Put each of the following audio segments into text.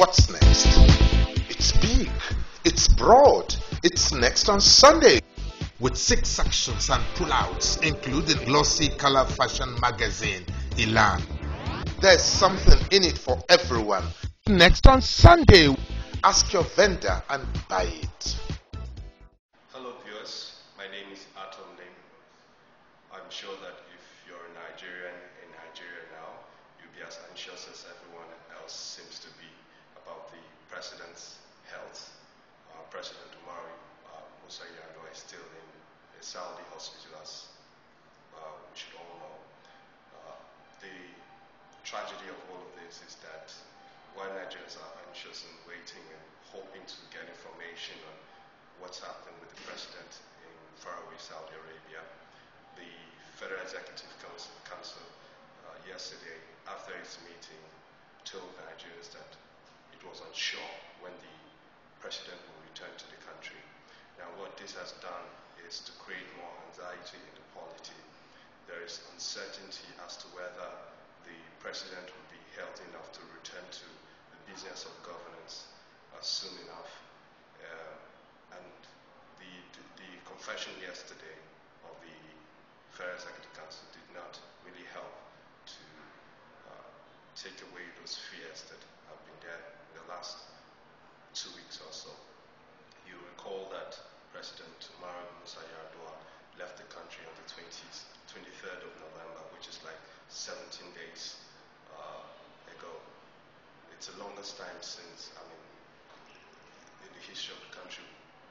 What's next? It's big, it's broad, it's next on Sunday. With 6 sections and pullouts, including glossy color fashion magazine, Elan. There's something in it for everyone. Next on Sunday, ask your vendor and buy it. Hello viewers, my name is Atom Lim. I'm sure that if you're a Nigerian in Nigeria now, you'll be as anxious as everyone else seems to be about the president's health. President Umaro Musa Yar'Adua is still in a Saudi hospital, as we should all know. The tragedy of all of this is that while Nigerians are anxious and waiting and hoping to get information on what's happening with the president in faraway Saudi Arabia, the Federal Executive Council yesterday, after its meeting, told Nigerians that it was unsure when the president will return to the country. Now, what this has done is to create more anxiety in the polity. There is uncertainty as to whether the president will be healthy enough to return to the business of governance soon enough. And the confession yesterday of the Federal Executive Council did not really help to take away those fears that have been there in the last 2 weeks or so. You recall that President Umaro Musa Yar'Adua left the country on the 23rd of November, which is like 17 days ago. It's the longest time since, in the history of the country,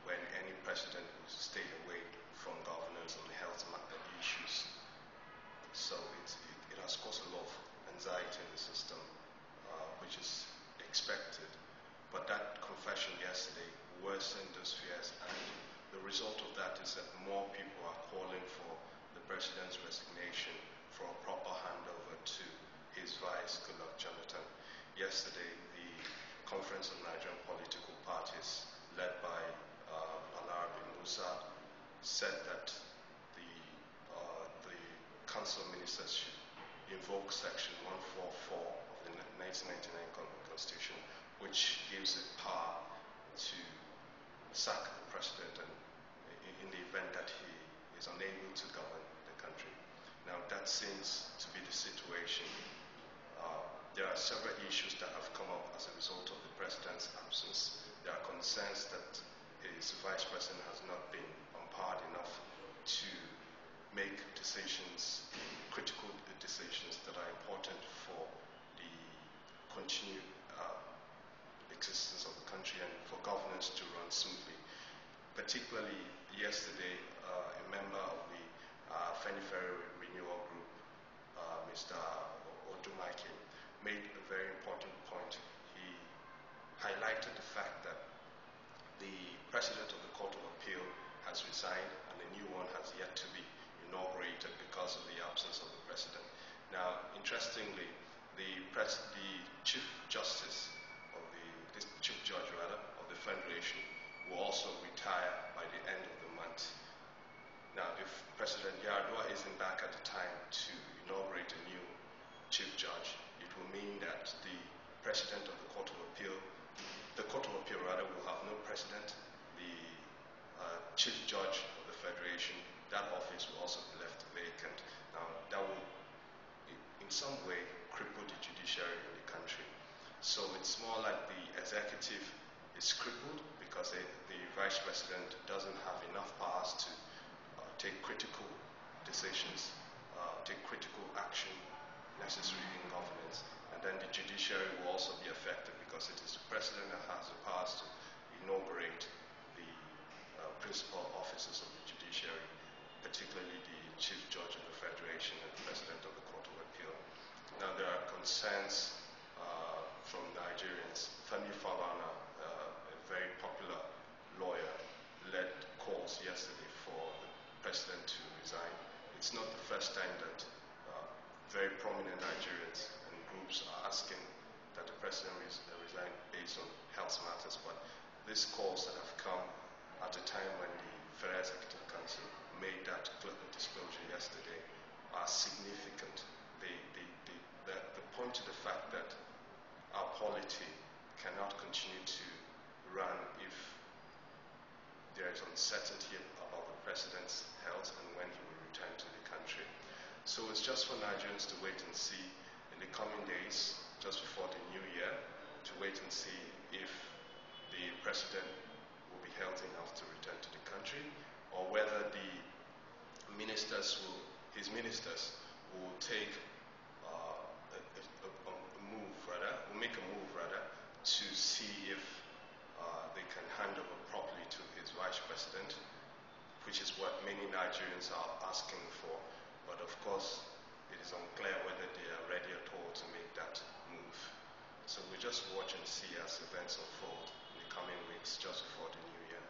when any president would stay away from governance on health issues. So it has caused a lot of anxiety in the system, which is expected. But that confession yesterday worsened those fears, and the result of that is that more people are calling for the president's resignation for a proper handover to his vice, Goodluck Jonathan. Yesterday, the Conference of Nigerian Political Parties, led by Al-Arabi Musa, said that the Council of Ministers should invoke Section 144 of the 1999 Constitution, which gives it power to sack the president in the event that he is unable to govern the country. Now, that seems to be the situation. There are several issues that have come up as a result of the president's absence. There are concerns that his vice president has not been empowered enough to make decisions, critical decisions that are important for the continued existence of the country and for governance to run smoothly. Particularly yesterday, a member of the Afenifere Renewal Group, Mr. Odumaike, made a very important point. He highlighted the fact that the president of the Court of Appeal has resigned and a new one has yet to be inaugurated because of the absence of the president. Now, interestingly, the Chief Justice of the Chief Judge of the Federation will also retire by the end of the month. Now, if President Yar'Adua isn't back at the time to inaugurate a new Chief Judge, it will mean that the President of the Court of Appeal, will have no president. The Chief Judge of the Federation, that office will also be left vacant. Now, that will, in some way, cripple the judiciary in the country. So it's more like the executive is crippled because the vice president doesn't have enough powers to take critical decisions, take critical action necessary in governance. And then the judiciary will also be affected because it is the president that has the powers to inaugurate the principal officers of the judiciary, particularly the Chief Judge of the Federation and the President of the Court of Appeal. Now, there are concerns from Nigerians. Femi Falana, a very popular lawyer, led calls yesterday for the president to resign. It's not the first time that very prominent Nigerians and groups are asking that the president resign based on health matters, but these calls that have come at a time when the Federal Executive Council made that disclosure yesterday are significant. They point to the fact that our polity cannot uncertainty about the president's health and when he will return to the country. So it's just for Nigerians to wait and see in the coming days, just before the new year, to wait and see if the president will be healthy enough to return to the country, or whether his ministers will take make a move to see if they can hand over properly to his vice president, which is what many Nigerians are asking for. But of course, it is unclear whether they are ready at all to make that move. So we just watch and see as events unfold in the coming weeks just before the new year.